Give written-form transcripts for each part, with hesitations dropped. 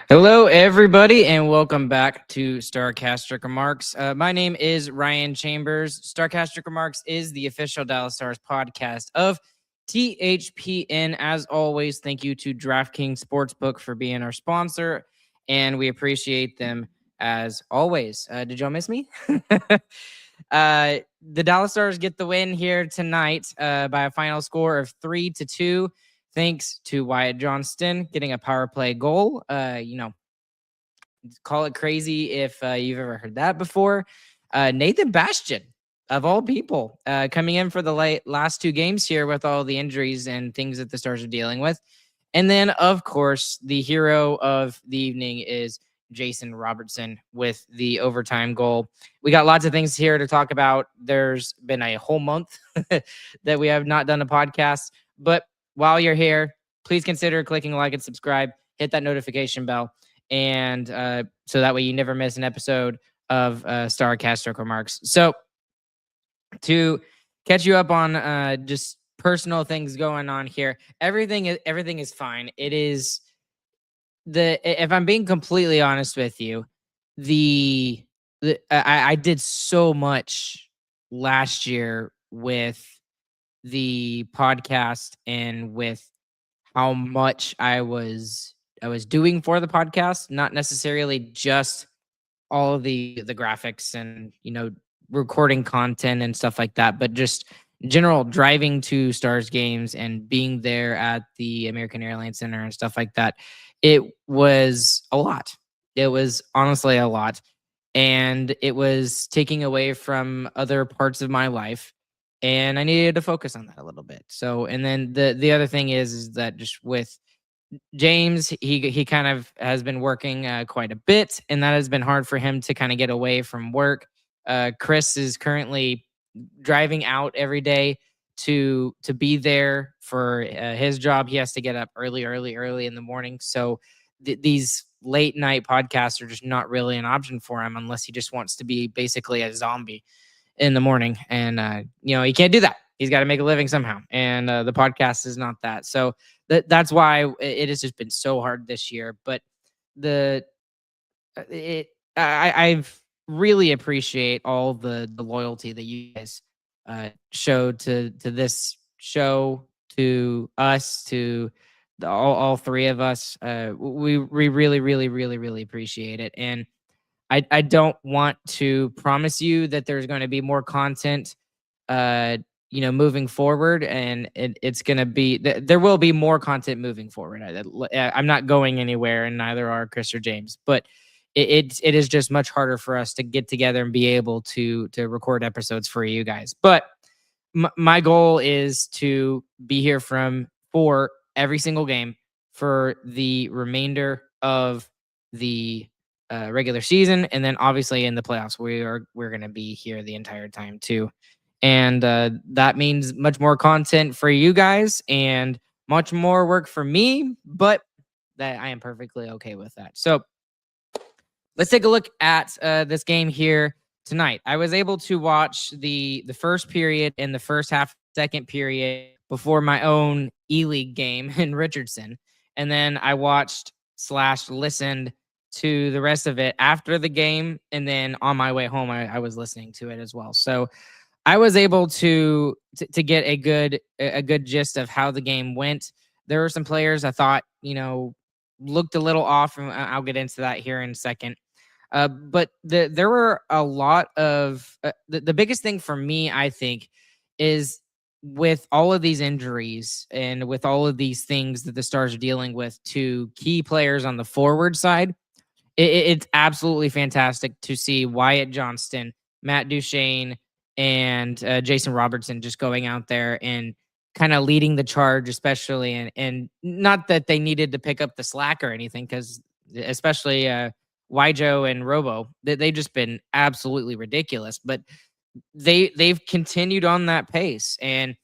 Hello, everybody, and welcome back to Starcastic Remarks. My name is Ryan Chambers. Starcastic Remarks is the official Dallas Stars podcast of THPN. As always, thank you to DraftKings Sportsbook for being our sponsor, and we appreciate them as always. Did y'all miss me? The Dallas Stars get the win here tonight by a final score of 3-2. Thanks to Wyatt Johnston getting a power play goal. Call it crazy if you've ever heard that before. Nathan Bastian, of all people, coming in for the last two games here with all the injuries and things that the Stars are dealing with. And then, of course, the hero of the evening is Jason Robertson with the overtime goal. We got lots of things here to talk about. There's been a whole month that we have not done a podcast, but while you're here, please consider clicking like and subscribe, hit that notification bell, and so that way you never miss an episode of Starcastic Remarks. So to catch you up on just personal things going on here, everything is fine. It is if I'm being completely honest with you, I did so much last year with the podcast and with how much I was doing for the podcast, not necessarily just all of the graphics and recording content and stuff like that, but just general driving to Stars games and being there at the American Airlines Center and stuff like that. It was a lot. It was honestly a lot, and it was taking away from other parts of my life. And I needed to focus on that a little bit. So, and then the other thing is that just with James, he kind of has been working quite a bit, and that has been hard for him to kind of get away from work. Chris is currently driving out every day to be there for his job. He has to get up early in the morning. So these late night podcasts are just not really an option for him unless he just wants to be basically a zombie in the morning. And, he can't do that. He's got to make a living somehow. And the podcast is not that. So that's why it has just been so hard this year. But I've really appreciate all the loyalty that you guys showed to this show, to us, to all three of us. We really, really, really, really appreciate it. And I don't want to promise you that there's going to be more content, moving forward, and it's going to be, there will be more content moving forward. I'm not going anywhere, and neither are Chris or James, but it is just much harder for us to get together and be able to record episodes for you guys. But my goal is to be here for every single game for the remainder of the regular season, and then obviously in the playoffs we're going to be here the entire time too. And that means much more content for you guys and much more work for me, but that I am perfectly okay with that. So let's take a look at this game here tonight. I was able to watch the first period and the first half, second period before my own E-League game in Richardson. And then I watched / listened to the rest of it after the game. And then on my way home, I was listening to it as well. So I was able to get a good gist of how the game went. There were some players I thought, looked a little off, and I'll get into that here in a second. But there were a lot of the biggest thing for me, I think, is with all of these injuries and with all of these things that the Stars are dealing with to key players on the forward side, it's absolutely fantastic to see Wyatt Johnston, Matt Duchene, and Jason Robertson just going out there and kind of leading the charge, especially. And not that they needed to pick up the slack or anything, because especially Wyjo and Robo, they've just been absolutely ridiculous. But they've continued on that pace. And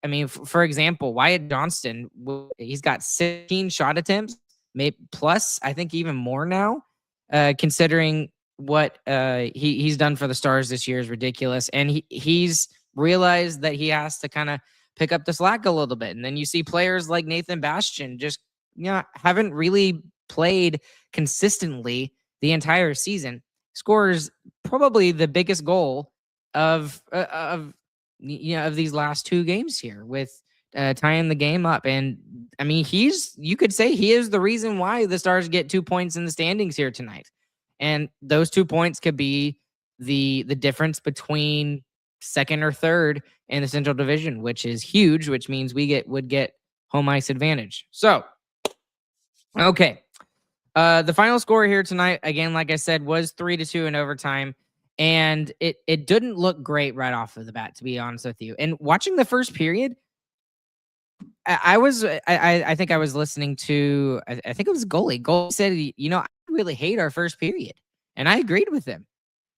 I mean, for example, Wyatt Johnston, he's got 16 shot attempts, maybe plus, I think even more now, considering what he's done for the Stars this year is ridiculous. And he's realized that he has to kind of pick up the slack a little bit. And then you see players like Nathan Bastian just haven't really played consistently the entire season, scores probably the biggest goal of these last 2 games here with tying the game up. And I mean, you could say he is the reason why the Stars get 2 points in the standings here tonight. And those 2 points could be the difference between second or third in the Central Division, which is huge, which means we would get home ice advantage. So, okay. The final score here tonight, again, like I said, was 3-2 in overtime. And it didn't look great right off of the bat, to be honest with you. And watching the first period, I think I was listening to, I think it was goalie. Goalie said, I really hate our first period. And I agreed with him.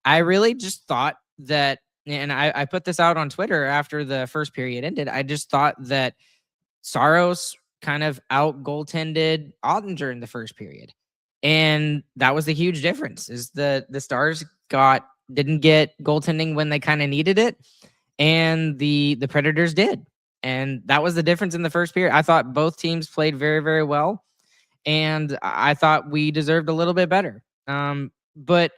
I really just thought that, and I put this out on Twitter after the first period ended. I just thought that Saros kind of out goaltended Oettinger in the first period. And that was the huge difference, is the Stars didn't get goaltending when they kind of needed it. And the Predators did. And that was the difference in the first period. I thought both teams played very, very well. And I thought we deserved a little bit better. But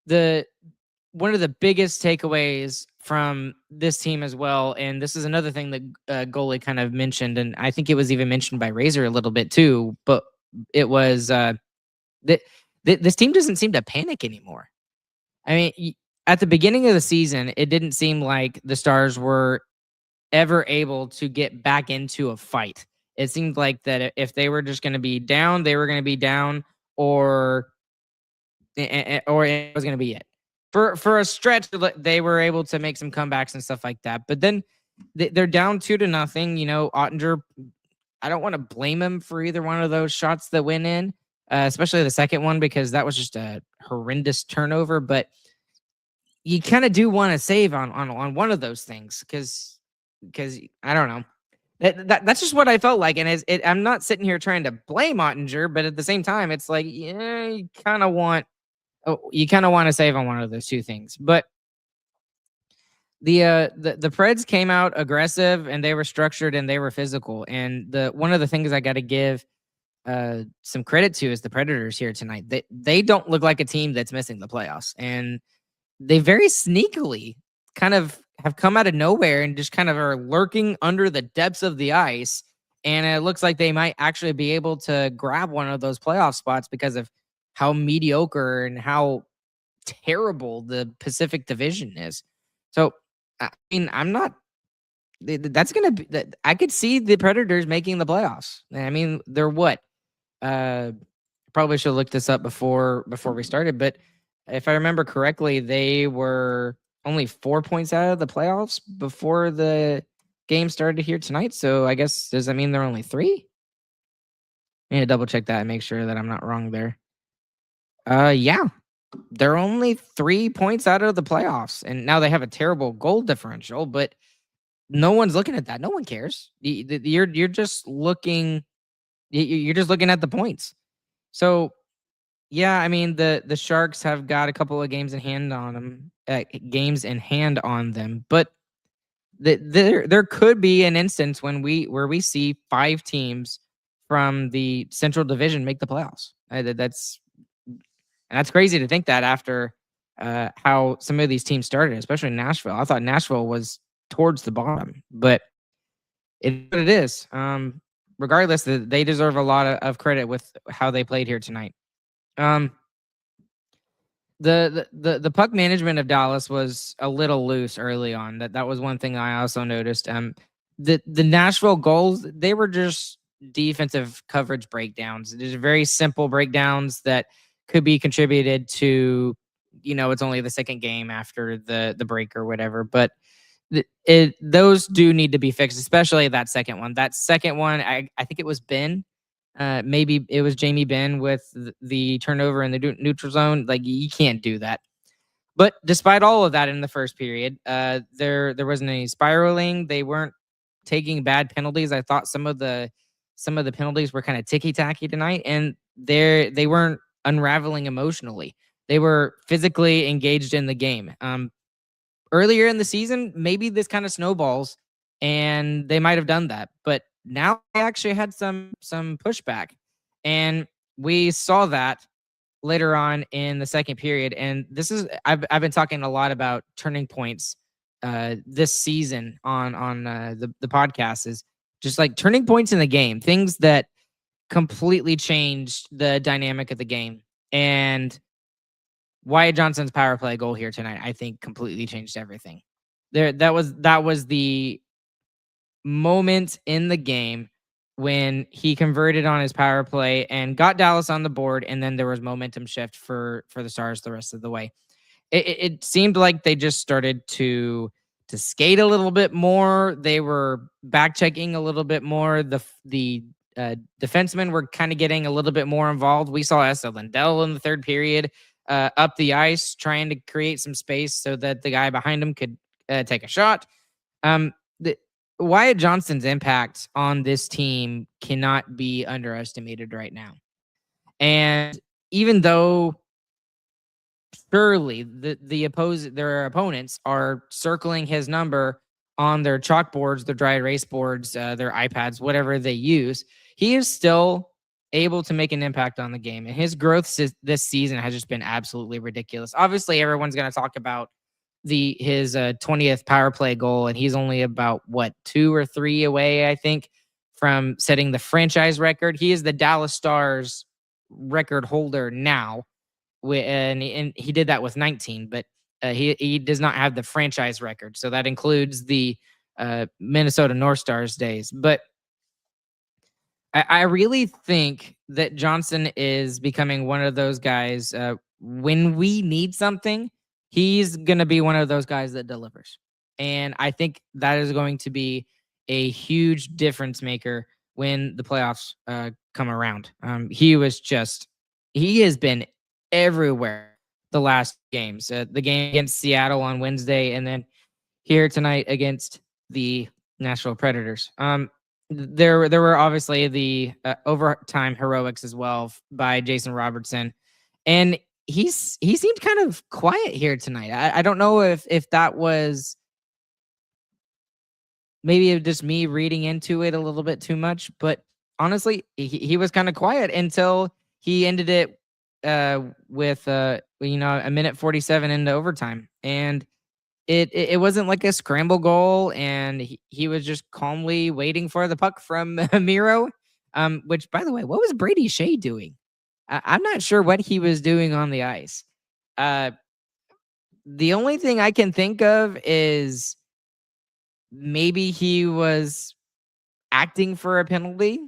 one of the biggest takeaways from this team as well, and this is another thing that goalie kind of mentioned, and I think it was even mentioned by Razor a little bit too, but it was that this team doesn't seem to panic anymore. I mean, at the beginning of the season, it didn't seem like the Stars were ever able to get back into a fight. It seemed like that if they were just going to be down, they were going to be down, or it was going to be it. For a stretch, they were able to make some comebacks and stuff like that. But then they're down 2-0. Oettinger, I don't want to blame him for either one of those shots that went in, especially the second one, because that was just a horrendous turnover. But you kind of do want to save on one of those things because I don't know. That's just what I felt like. And I'm not sitting here trying to blame Oettinger, but at the same time, it's like, you kind of want to save on one of those two things. But the Preds came out aggressive, and they were structured, and they were physical. And one of the things I got to give some credit to is the Predators here tonight. They don't look like a team that's missing the playoffs, and they very sneakily kind of have come out of nowhere and just kind of are lurking under the depths of the ice. And it looks like they might actually be able to grab one of those playoff spots because of how mediocre and how terrible the Pacific Division is. So, I mean, I could see the Predators making the playoffs. I mean, they're what? Probably should have looked this up before we started, but if I remember correctly, they were only 4 points out of the playoffs before the game started here tonight. So I guess, does that mean they're only 3? I need to double check that and make sure that I'm not wrong there. Yeah, they're only 3 points out of the playoffs, and now they have a terrible goal differential, but no one's looking at that. No one cares. You're just looking at the points. So, yeah, I mean, the Sharks have got a couple of games in hand on them, but there could be an instance where we see 5 teams from the Central Division make the playoffs. That's crazy to think that after how some of these teams started, especially Nashville. I thought Nashville was towards the bottom, but it is. Regardless, they deserve a lot of credit with how they played here tonight. The puck management of Dallas was a little loose early on. That was one thing I also noticed. The Nashville goals, they were just defensive coverage breakdowns. There's very simple breakdowns that could be contributed to, it's only the second game after the break or whatever, but those do need to be fixed, especially that second one. That second one, I think it was Benn. Maybe it was Jamie Benn with the turnover in the neutral zone. Like, you can't do that. But despite all of that in the first period, there wasn't any spiraling. They weren't taking bad penalties. I thought some of the penalties were kind of ticky-tacky tonight, and they weren't unraveling emotionally. They were physically engaged in the game. Earlier in the season, maybe this kind of snowballs, and they might have done that. But now they actually had some pushback, and we saw that later on in the second period, and this is I've been talking a lot about turning points this season on the podcast, is just like turning points in the game, things that completely changed the dynamic of the game. And Wyatt Johnston's power play goal here tonight, I think, completely changed everything. That was the moment in the game when he converted on his power play and got Dallas on the board, and then there was momentum shift for the Stars the rest of the way. It seemed like they just started to skate a little bit more. They were back checking a little bit more. The defensemen were kind of getting a little bit more involved. We saw Esa Lindell in the third period up the ice trying to create some space so that the guy behind him could take a shot. Wyatt Johnston's impact on this team cannot be underestimated right now. And even though surely their opponents are circling his number on their chalkboards, their dry erase boards, their iPads, whatever they use, he is still able to make an impact on the game. And his growth this season has just been absolutely ridiculous. Obviously, everyone's going to talk about his 20th power play goal, and he's only about 2 or 3 away, I think, from setting the franchise record. He is the Dallas Stars record holder now, and he did that with 19, but he does not have the franchise record, so that includes the Minnesota North Stars days. But I really think that Johnston is becoming one of those guys. When we need something, he's going to be one of those guys that delivers. And I think that is going to be a huge difference maker when the playoffs come around. He has been everywhere the last games. The game against Seattle on Wednesday, and then here tonight against the Nashville Predators. There were obviously the overtime heroics as well by Jason Robertson, and he seemed kind of quiet here tonight. I don't know if that was maybe just me reading into it a little bit too much, but honestly, he was kind of quiet until he ended it with a minute 47 into overtime, and it wasn't like a scramble goal, and he was just calmly waiting for the puck from Miro. Which, by the way, what was Brady Shea doing? I'm not sure what he was doing on the ice. The only thing I can think of is maybe he was acting for a penalty,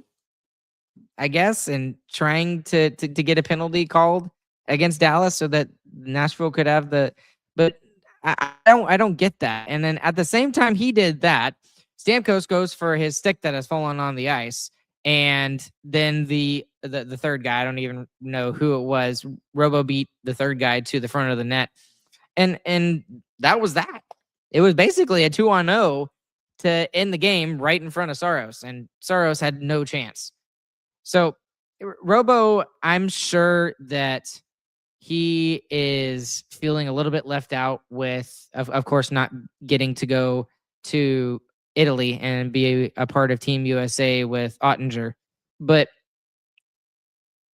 I guess, and trying to get a penalty called against Dallas so that Nashville could have but I don't get that. And then at the same time he did that, Stamkos goes for his stick that has fallen on the ice, and then the third guy, I don't even know who it was, Robo beat the third guy to the front of the net, and that was that. It was basically a 2-on-0 to end the game right in front of Saros, and Saros had no chance. So Robo, I'm sure that he is feeling a little bit left out with, of course, not getting to go to Italy and be a part of Team USA with Oettinger. But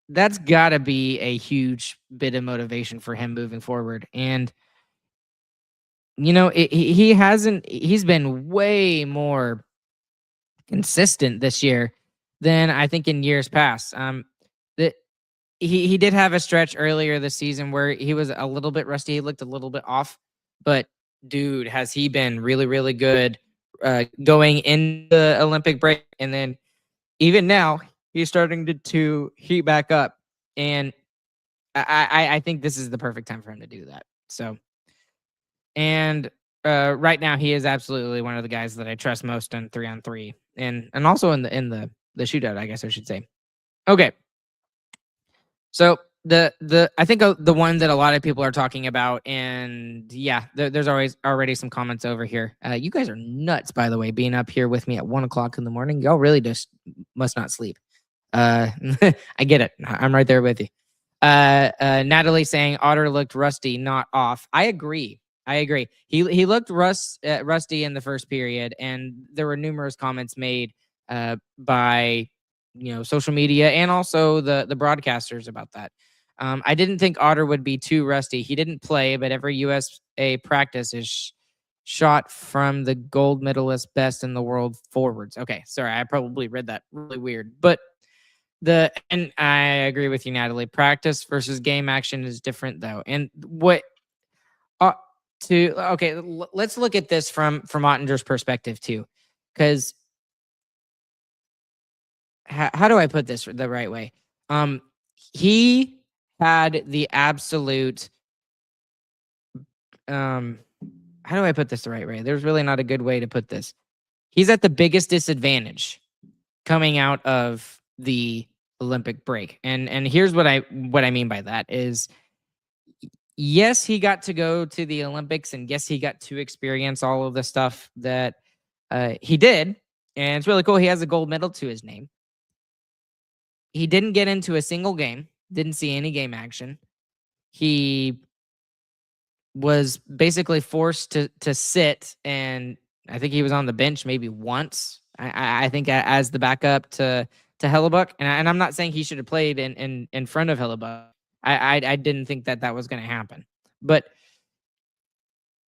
that's got to be a huge bit of motivation for him moving forward. And, he's been way more consistent this year than I think in years past. He did have a stretch earlier this season where he was a little bit rusty. He looked a little bit off, but dude, has he been really, really good going in the Olympic break. And then even now he's starting to heat back up. And I think this is the perfect time for him to do that. So, and right now he is absolutely one of the guys that I trust most on 3-on-3 and also in the shootout, I guess I should say. Okay. So I think the one that a lot of people are talking about, and yeah, there's already some comments over here. You guys are nuts, by the way, being up here with me at 1:00 in the morning. Y'all really just must not sleep. I get it. I'm right there with you. Natalie saying Otter looked rusty, not off. I agree. He looked rusty in the first period, and there were numerous comments made by social media and also the broadcasters about that. I didn't think Otter would be too rusty. He didn't play, but every USA practice is shot from the gold medalist best in the world forwards. Okay, sorry, I probably read that really weird, but and I agree with you, Natalie. Practice versus game action is different, though. And what uh, let's look at this from Oettinger's perspective too, because how do I put this the right way? He had the absolute how do I put this the right way? There's really not a good way to put this. He's at the biggest disadvantage coming out of the Olympic break. And here's what I mean by that is yes, he got to go to the Olympics and yes, he got to experience all of the stuff that he did. And it's really cool. He has a gold medal to his name. He didn't get into a single game, didn't see any game action. He was basically forced to sit, and I think he was on the bench maybe once. I think as the backup to Hellebuck, and I'm not saying he should have played in front of Hellebuck. I didn't think that was going to happen, but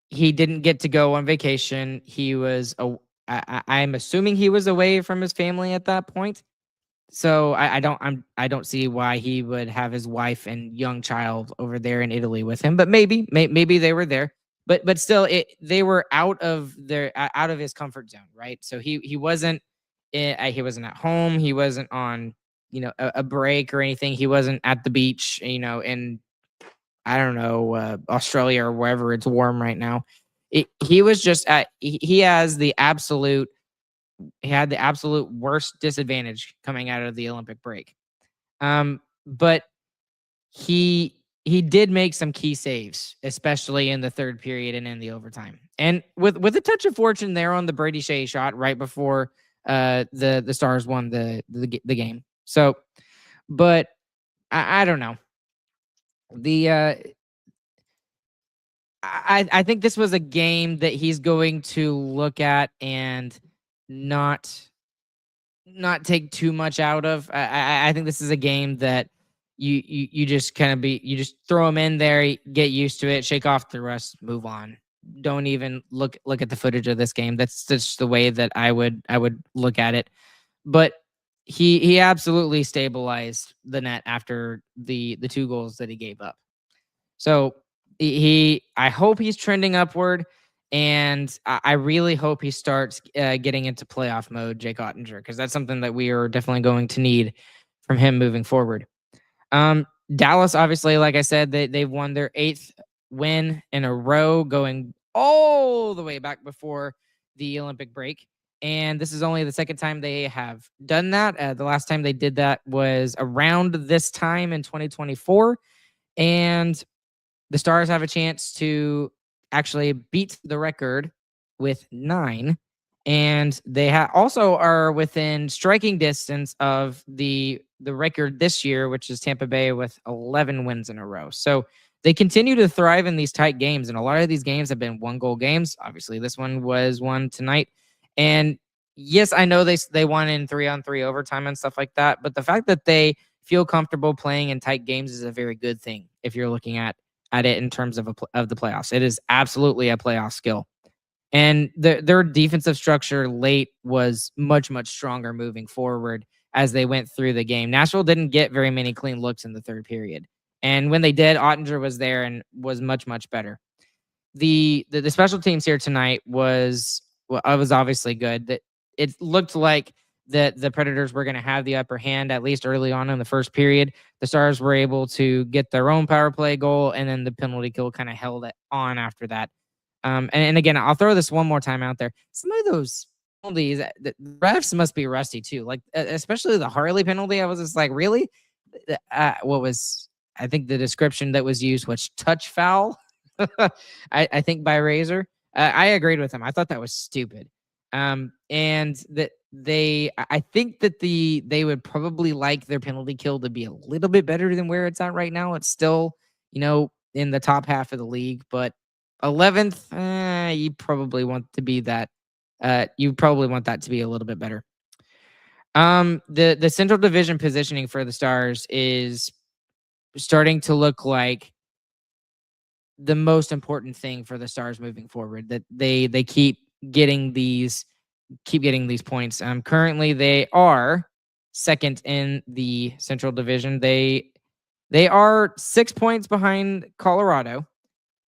he didn't get to go on vacation. He was I'm assuming he was away from his family at that point. So I don't see why he would have his wife and young child over there in Italy with him, but maybe they were there. But still, they were out of his comfort zone, right? So he wasn't he wasn't at home. He wasn't on a break or anything. He wasn't at the beach, in I don't know Australia or wherever it's warm right now. He was just he has the absolute he had the absolute worst disadvantage coming out of the Olympic break. But he did make some key saves, especially in the third period and in the overtime. And with a touch of fortune there on the Brady Shea shot right before the Stars won the game. So, but I don't know. I think this was a game that he's going to look at and not take too much out of. I think this is a game that you just kind of you just throw him in there, get used to it, shake off the rust, move on. Don't even look at the footage of this game. That's just the way that I would look at it. But he absolutely stabilized the net after the 2 goals that he gave up. So I hope he's trending upward. And I really hope he starts getting into playoff mode, Jake Oettinger, because that's something that we are definitely going to need from him moving forward. Dallas, obviously, like I said, they've won their 8th win in a row, going all the way back before the Olympic break. And this is only the second time they have done that. The last time they did that was around this time in 2024. And the Stars have a chance to actually beat the record with 9, and they also are within striking distance of the record this year, which is Tampa Bay with 11 wins in a row. So they continue to thrive in these tight games, and a lot of these games have been 1-goal games. Obviously, this one was one tonight, and yes, I know they won in 3-on-3 overtime and stuff like that, but the fact that they feel comfortable playing in tight games is a very good thing if you're looking at it in terms of the playoffs. It is absolutely a playoff skill. And their defensive structure late was much, much stronger moving forward as they went through the game. Nashville didn't get very many clean looks in the third period. And when they did, Oettinger was there and was much, much better. The special teams here tonight was obviously good. That it looked like the Predators were going to have the upper hand, at least early on in the first period. The Stars were able to get their own power play goal, and then the penalty kill kind of held it on after that. And again, I'll throw this one more time out there. Some of those penalties, the refs must be rusty too. Like especially the Harley penalty. I was just like, really? What was I think the description that was used was touch foul. I think by Razor. I agreed with him. I thought that was stupid. And that I think that they would probably like their penalty kill to be a little bit better than where it's at right now. It's still, in the top half of the league, but 11th, you probably want to be that. You probably want that to be a little bit better. The Central Division positioning for the Stars is starting to look like the most important thing for the Stars moving forward. That they keep getting these points. Currently they are second in the Central Division. They are 6 points behind Colorado,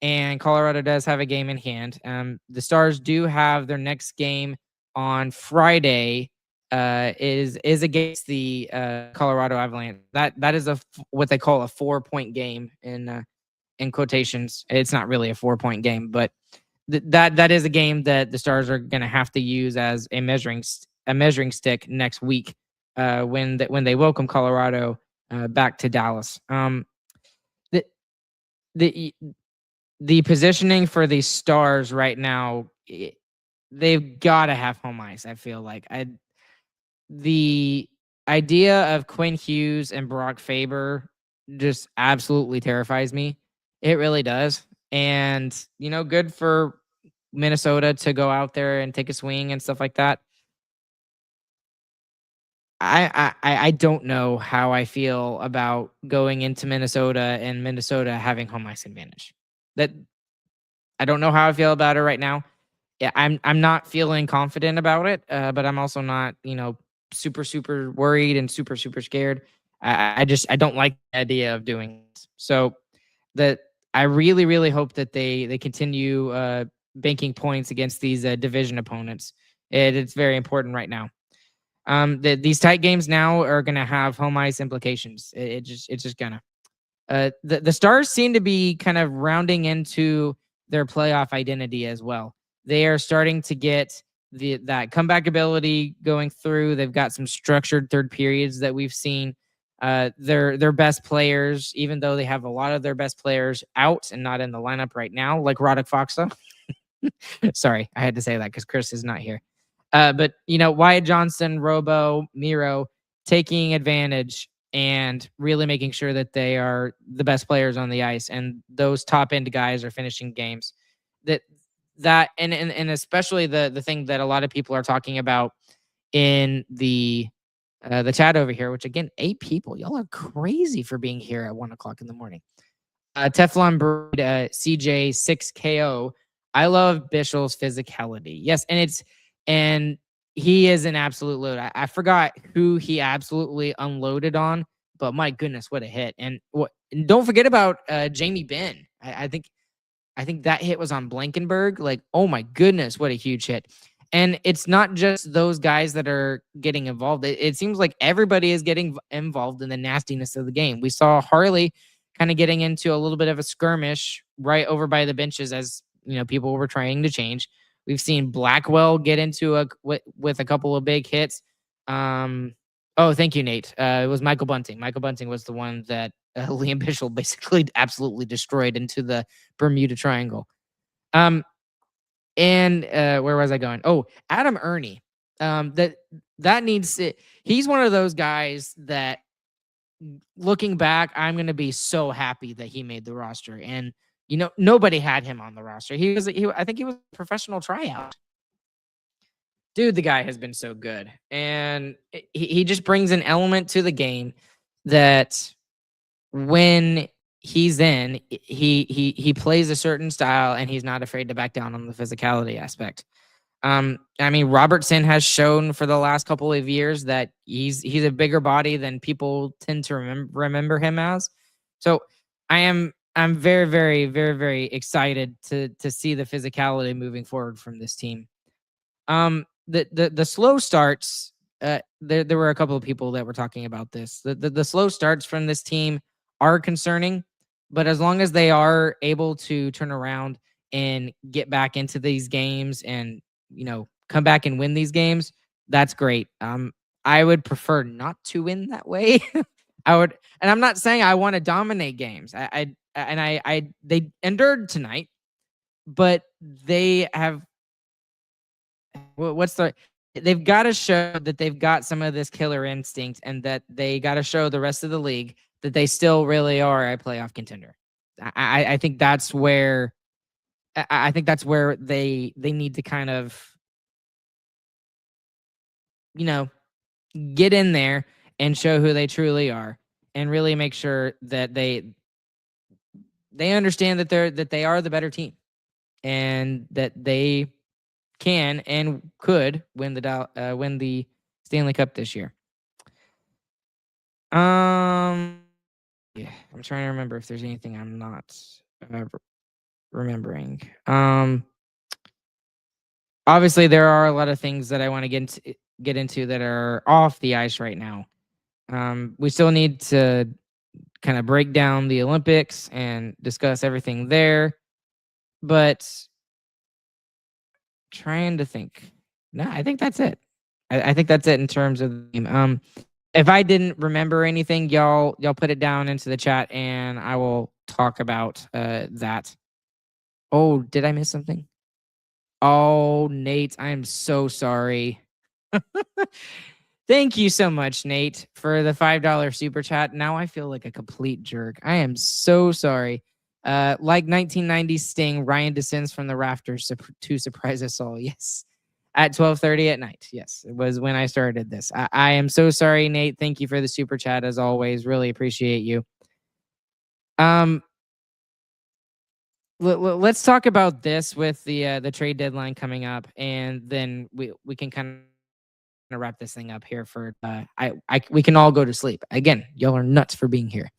and Colorado does have a game in hand. The Stars do have their next game on Friday. Is against the Colorado Avalanche. That is what they call a 4-point game in quotations. It's not really a 4-point game, but that is a game that the Stars are going to have to use as a measuring stick next week when they welcome Colorado back to Dallas. The the the positioning for the Stars right now, they've got to have home ice. I feel like the idea of Quinn Hughes and Brock Faber just absolutely terrifies me. It really does. And, good for Minnesota to go out there and take a swing and stuff like that. I don't know how I feel about going into Minnesota and Minnesota having home ice advantage. That I don't know how I feel about it right now. Yeah, I'm not feeling confident about it, but I'm also not, super worried and super scared. I don't like the idea of doing this. So that I really hope that they continue banking points against these division opponents. It's very important right now. These tight games now are going to have home ice implications. It's just gonna. The Stars seem to be kind of rounding into their playoff identity as well. They are starting to get that comeback ability going through. They've got some structured third periods that we've seen. Their best players, even though they have a lot of their best players out and not in the lineup right now, like Radek Faksa. Sorry, I had to say that because Chris is not here. But Wyatt Johnston, Robo, Miro taking advantage and really making sure that they are the best players on the ice, and those top end guys are finishing games. And especially the thing that a lot of people are talking about in the chat over here, which again, 8 people, y'all are crazy for being here at 1:00 in the morning. Teflon Breed, CJ 6KO. I love Bichsel's physicality. Yes, and he is an absolute load. I forgot who he absolutely unloaded on, but my goodness, what a hit! And don't forget about Jamie Benn. I think that hit was on Blankenberg. Like, oh my goodness, what a huge hit! And it's not just those guys that are getting involved. It seems like everybody is getting involved in the nastiness of the game. We saw Harley kind of getting into a little bit of a skirmish right over by the benches as people were trying to change. We've seen Blackwell get into with a couple of big hits. Oh, thank you, Nate. It was Michael Bunting. Michael Bunting was the one that Liam Bichsel basically absolutely destroyed into the Bermuda Triangle. And where was I going? Oh, Adam Erne. That needs it. He's one of those guys that, looking back, I'm going to be so happy that he made the roster. And nobody had him on the roster. I think he was a professional tryout. Dude, the guy has been so good. And he just brings an element to the game that when he's in, he plays a certain style, and he's not afraid to back down on the physicality aspect. I mean, Robertson has shown for the last couple of years that he's a bigger body than people tend to remember him as. So I'm very, very, very, very excited to see the physicality moving forward from this team. The slow starts. There were a couple of people that were talking about this. The slow starts from this team are concerning, but as long as they are able to turn around and get back into these games and come back and win these games, that's great. I would prefer not to win that way. And I'm not saying I want to dominate games. They endured tonight, but they have. They've got to show that they've got some of this killer instinct, and that they got to show the rest of the league that they still really are a playoff contender. I think that's where they need to kind of get in there and show who they truly are. and really make sure that they understand that they are the better team and that they can and could win the Stanley Cup this year. Yeah, I'm trying to remember if there's anything I'm not remembering. Obviously there are a lot of things that I want to get into that are off the ice right now. We still need to kind of break down the Olympics and discuss everything there, but trying to think. No, I think that's it. I think that's it in terms of the game. If I didn't remember anything, y'all put it down into the chat and I will talk about that. Oh, did I miss something? Oh, Nate, I'm so sorry. Thank you so much, Nate, for the $5 super chat. Now I feel like a complete jerk. I am so sorry. Like 1990 Sting, Ryan descends from the rafters to surprise us all. Yes. At 12:30 at night. Yes, it was when I started this. I am so sorry, Nate. Thank you for the super chat as always. Really appreciate you. Let's talk about this with the trade deadline coming up, and then we can kind of wrap this thing up here for we can all go to sleep. Again, y'all are nuts for being here.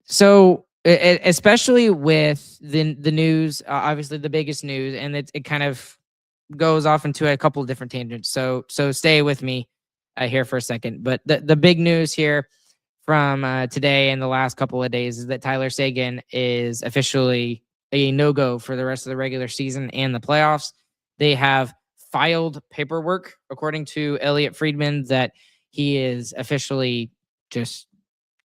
So especially with the news, obviously the biggest news, and it kind of goes off into a couple of different tangents. So stay with me here for a second. But the big news here from today and the last couple of days is that Tyler Seguin is officially a no-go for the rest of the regular season and the playoffs. They have filed paperwork, according to Elliot Friedman, that he is officially just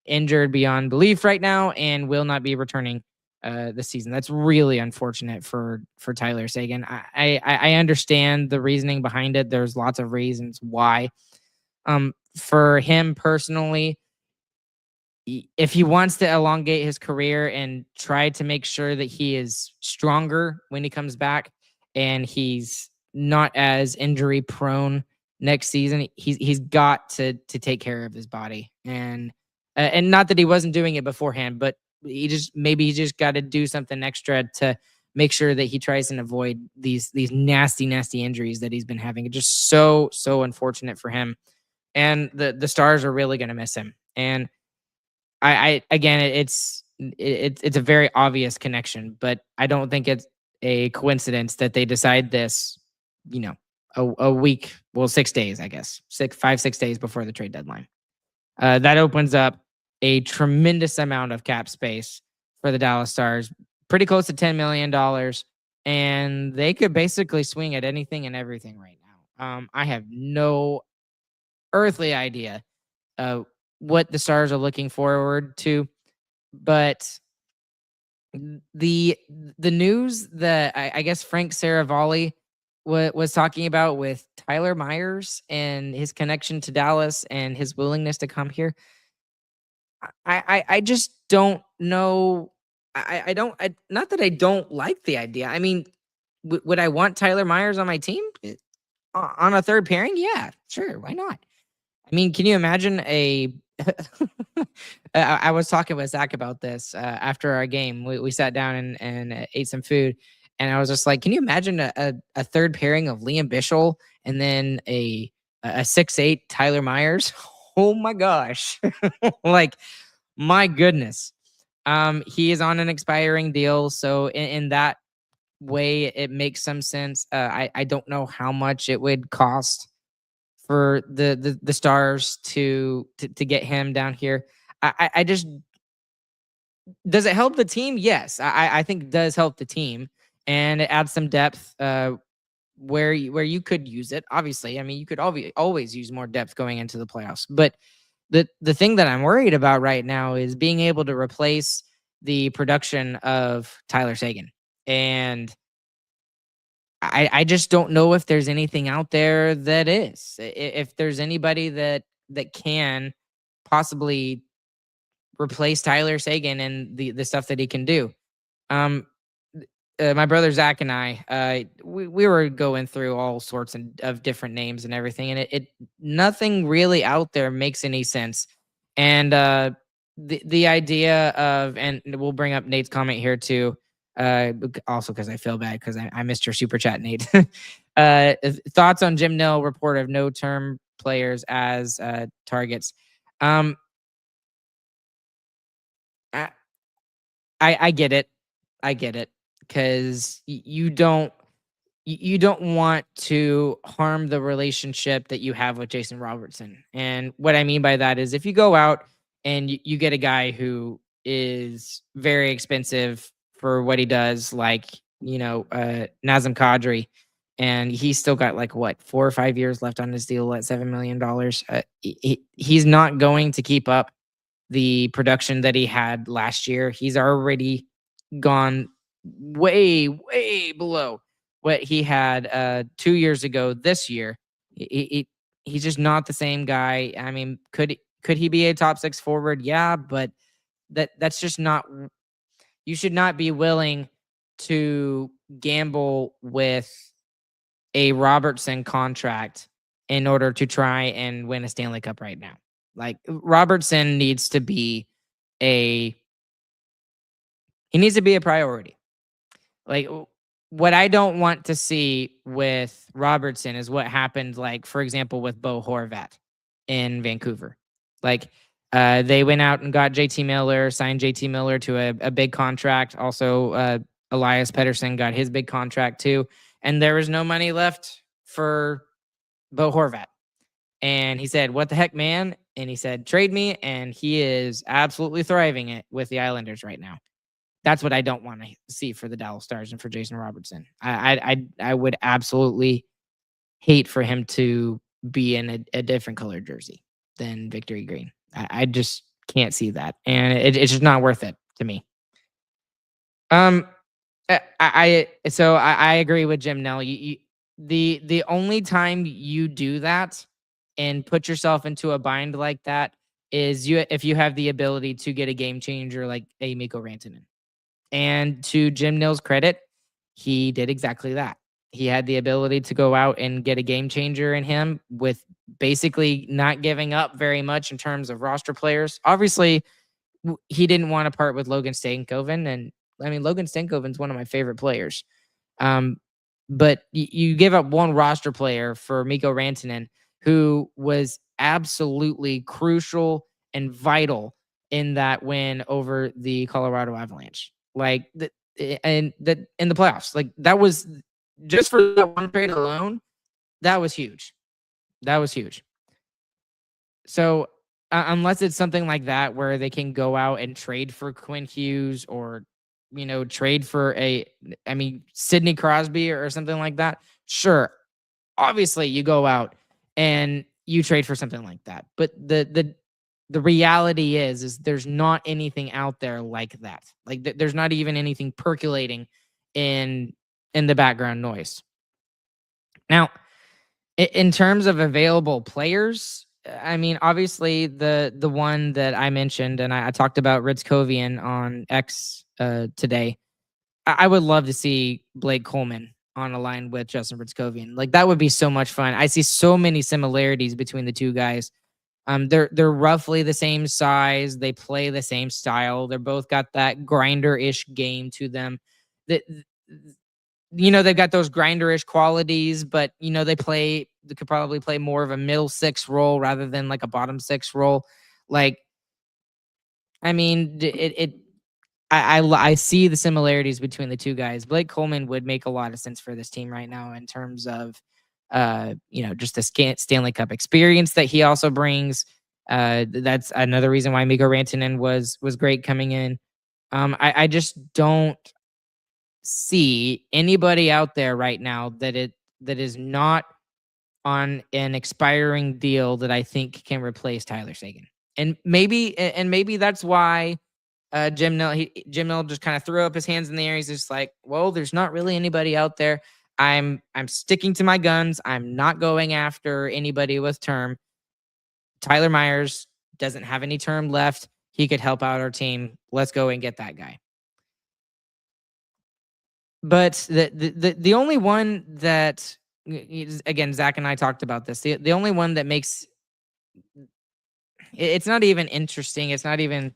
injured beyond belief right now and will not be returning this season. That's really unfortunate for Tyler Seguin. I understand the reasoning behind it. There's lots of reasons why. For him personally, if he wants to elongate his career and try to make sure that he is stronger when he comes back and he's not as injury prone next season, he's got to take care of his body. And not that he wasn't doing it beforehand, but he just got to do something extra to make sure that he tries and avoid these nasty injuries that he's been having. It's just so unfortunate for him, and the Stars are really going to miss him. And I again, it's a very obvious connection, but I don't think it's a coincidence that they decide this, a week, 6 days, I guess, 6 days before the trade deadline. That opens up a tremendous amount of cap space for the Dallas Stars, pretty close to $10 million, and they could basically swing at anything and everything right now. I have no earthly idea what the Stars are looking forward to, but the news that I guess Frank Saravalli was talking about with Tyler Myers and his connection to Dallas and his willingness to come here, I just don't know. Not that I don't like the idea. I mean, would I want Tyler Myers on my team on a third pairing? Yeah, sure. Why not? I mean, can you imagine I was talking with Zach about this after our game. We sat down and ate some food, and I was just like, can you imagine a third pairing of Liam Bichsel and then a 6'8" Tyler Myers? Oh my gosh. Like, my goodness. He is on an expiring deal, so in that way, it makes some sense. I don't know how much it would cost for the Stars to get him down here. I just, does it help the team? Yes, I think it does help the team, and it adds some depth where you could use it. Obviously, I mean, you could always use more depth going into the playoffs. But the thing that I'm worried about right now is being able to replace the production of Tyler Seguin, and I just don't know if there's anything out there that is. If there's anybody that can possibly replace Tyler Seguin and the stuff that he can do. My brother Zach and I, we were going through all sorts of different names and everything, and it nothing really out there makes any sense. And the idea of, and we'll bring up Nate's comment here too, also because I feel bad because I missed your super chat, Nate. Thoughts on Jim Nill report of no term players as targets. I get it. I get it because you don't want to harm the relationship that you have with Jason Robertson. And what I mean by that is if you go out and you get a guy who is very expensive for what he does, like, Nazem Kadri, and he's still got like what, 4 or 5 years left on his deal at $7 million. He's not going to keep up the production that he had last year. He's already gone way, way below what he had 2 years ago this year. He's just not the same guy. I mean, could he be a top 6 forward? Yeah, but that's just not. You should not be willing to gamble with a Robertson contract in order to try and win a Stanley Cup right now. Like, Robertson needs to be a priority. Like, what I don't want to see with Robertson is what happened, like, for example, with Bo Horvat in Vancouver. Like, they went out and got JT Miller, signed JT Miller to a big contract. Also, Elias Pettersson got his big contract too. And there was no money left for Bo Horvat. And he said, "What the heck, man?" And he said, "Trade me." And he is absolutely thriving it with the Islanders right now. That's what I don't want to see for the Dallas Stars and for Jason Robertson. I would absolutely hate for him to be in a different colored jersey than Victory Green. I just can't see that, and it's just not worth it to me. So I agree with Jim Nill. The only time you do that and put yourself into a bind like that is if you have the ability to get a game changer like a Mikko Rantanen. And to Jim Nill's credit, he did exactly that. He had the ability to go out and get a game changer in him with basically not giving up very much in terms of roster players. Obviously, he didn't want to part with Logan Stankoven, and I mean, Logan Stankoven's one of my favorite players. But you give up one roster player for Mikko Rantanen, who was absolutely crucial and vital in that win over the Colorado Avalanche. Like, in the playoffs, like, that was just for that one trade alone. That was huge. That was huge. So unless it's something like that where they can go out and trade for Quinn Hughes or, trade for Sidney Crosby or something like that, sure. Obviously, you go out and you trade for something like that. But the reality is there's not anything out there like that. Like, there's not even anything percolating in the background noise. Now, in terms of available players, I mean, obviously the one that I mentioned, and I talked about Ritzkovian on X today. I would love to see Blake Coleman on a line with Justin Ritzkovian. Like, that would be so much fun. I see so many similarities between the two guys. They're roughly the same size. They play the same style. They're both got that grinder-ish game to them. That, they've got those grinder-ish qualities, but they could probably play more of a middle 6 role rather than like a bottom 6 role. Like, I mean, I see the similarities between the two guys. Blake Coleman would make a lot of sense for this team right now in terms of just the Stanley Cup experience that he also brings. That's another reason why Mikko Rantanen was great coming in. I just don't see anybody out there right now that is not on an expiring deal that I think can replace Tyler Seguin. And maybe that's why Jim Nill just kind of threw up his hands in the air. He's just like, well, there's not really anybody out there. I'm sticking to my guns. I'm not going after anybody with term. Tyler Myers doesn't have any term left. He could help out our team. Let's go and get that guy. But the only one that, again, Zach and I talked about this. The only one that makes it's not even interesting. It's not even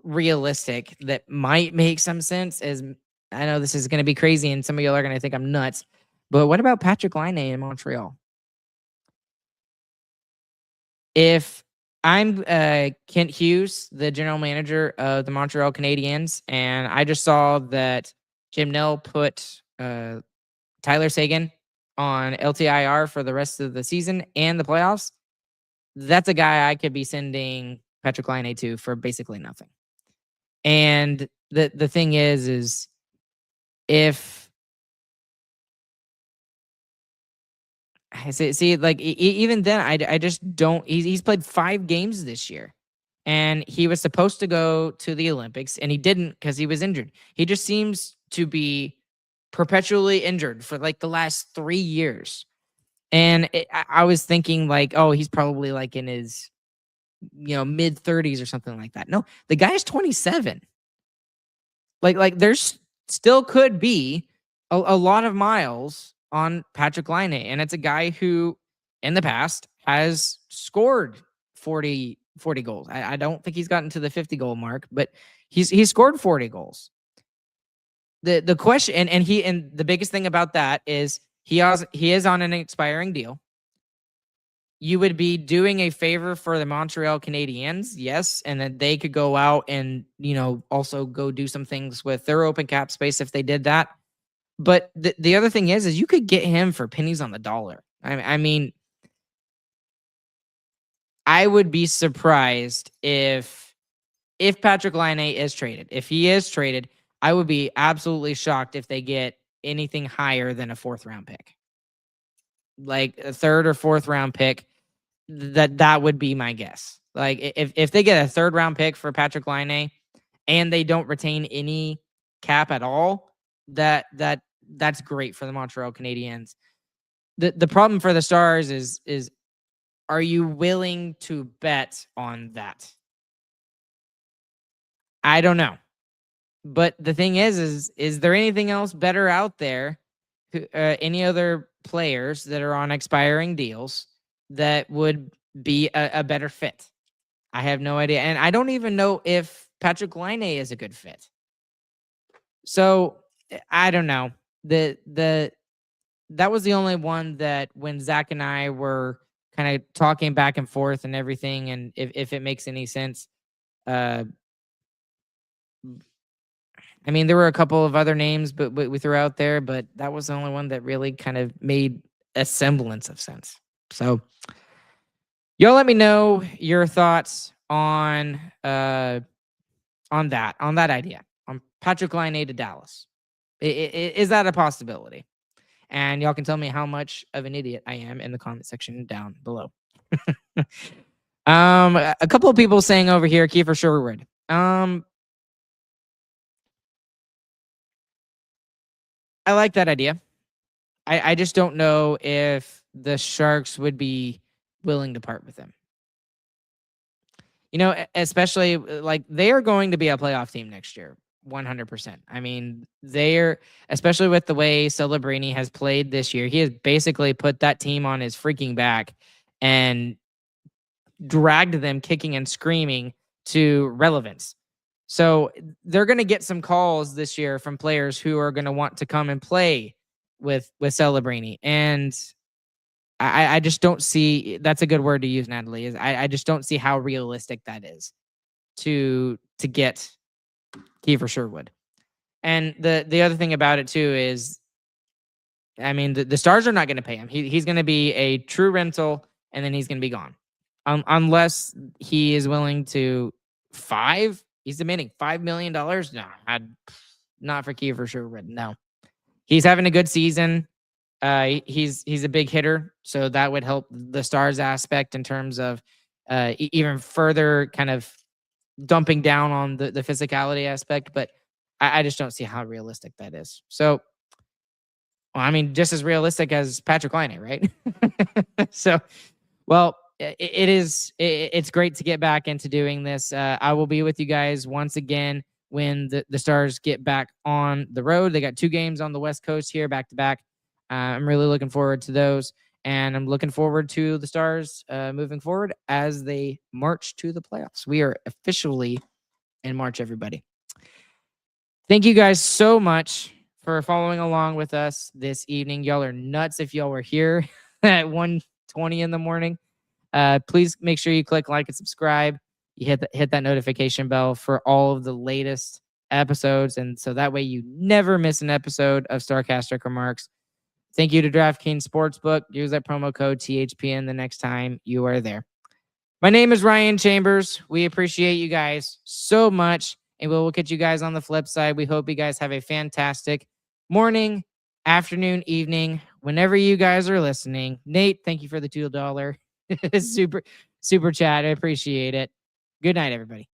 realistic. That might make some sense. As I know this is going to be crazy, and some of y'all are going to think I'm nuts. But what about Patrik Laine in Montreal? If I'm Kent Hughes, the general manager of the Montreal Canadiens, and I just saw that Jim Nill put Tyler Seguin on LTIR for the rest of the season and the playoffs, that's a guy I could be sending Patrik Laine to for basically nothing. And the thing is if I see like even then I just don't. He's played 5 games this year, and he was supposed to go to the Olympics, and he didn't because he was injured. He just seems to be perpetually injured for like the last 3 years. And I was thinking like, oh, he's probably like in his, mid 30s or something like that. No, the guy's 27. Like there's still could be a lot of miles on Patrik Laine, and it's a guy who in the past has scored 40 goals. I don't think he's gotten to the 50 goal mark, but he's scored 40 goals. The question and the biggest thing about that is he is on an expiring deal. You would be doing a favor for the Montreal Canadiens, yes, and then they could go out and, also go do some things with their open cap space if they did that. But the other thing is you could get him for pennies on the dollar. I mean, I would be surprised if Patrik Laine is traded. If he is traded, I would be absolutely shocked if they get anything higher than a 4th round pick. Like a 3rd or 4th round pick, that would be my guess. Like if they get a 3rd round pick for Patrik Laine and they don't retain any cap at all, that's great for the Montreal Canadiens. The problem for the Stars is are you willing to bet on that? I don't know. But the thing is there anything else better out there? Any other players that are on expiring deals that would be a better fit? I have no idea. And I don't even know if Patrik Laine is a good fit. So I don't know. That was the only one that when Zach and I were kind of talking back and forth and everything, and if it makes any sense, I mean, there were a couple of other names, but we threw out there, but that was the only one that really kind of made a semblance of sense. So, y'all, let me know your thoughts on that idea on Patrik Laine to Dallas. Is that a possibility? And y'all can tell me how much of an idiot I am in the comment section down below. A couple of people saying over here, Kiefer Sherwood. I like that idea. I just don't know if the Sharks would be willing to part with him. Especially like they are going to be a playoff team next year, 100%. I mean, they're, especially with the way Celebrini has played this year, he has basically put that team on his freaking back and dragged them kicking and screaming to relevance. So they're going to get some calls this year from players who are going to want to come and play with Celebrini. And I just don't see, that's a good word to use, Natalie, is I just don't see how realistic that is to get Kiefer Sherwood. And the other thing about it too is, I mean, the Stars are not going to pay him. He's going to be a true rental, and then he's going to be gone. Unless he is willing to he's demanding $5 million. No, not for Kiefer Sherwood. No, he's having a good season. He's a big hitter, so that would help the Stars aspect in terms of even further kind of dumping down on the physicality aspect. But I just don't see how realistic that is. So, well, I mean, just as realistic as Patrik Laine, right? So, well, it's great to get back into doing this. I will be with you guys once again when the Stars get back on the road. They got 2 games on the West Coast here back to back. I'm really looking forward to those. And I'm looking forward to the Stars moving forward as they march to the playoffs. We are officially in March, everybody. Thank you guys so much for following along with us this evening. Y'all are nuts if y'all were here at 1:20 in the morning. Please make sure you click like and subscribe. You hit that notification bell for all of the latest episodes, and so that way you never miss an episode of Starcastic Remarks. Thank you to DraftKings Sportsbook. Use that promo code THPN the next time you are there. My name is Ryan Chambers. We appreciate you guys so much, and we'll catch you guys on the flip side. We hope you guys have a fantastic morning, afternoon, evening, whenever you guys are listening. Nate, thank you for the $2 super chat. I appreciate it. Good night, everybody.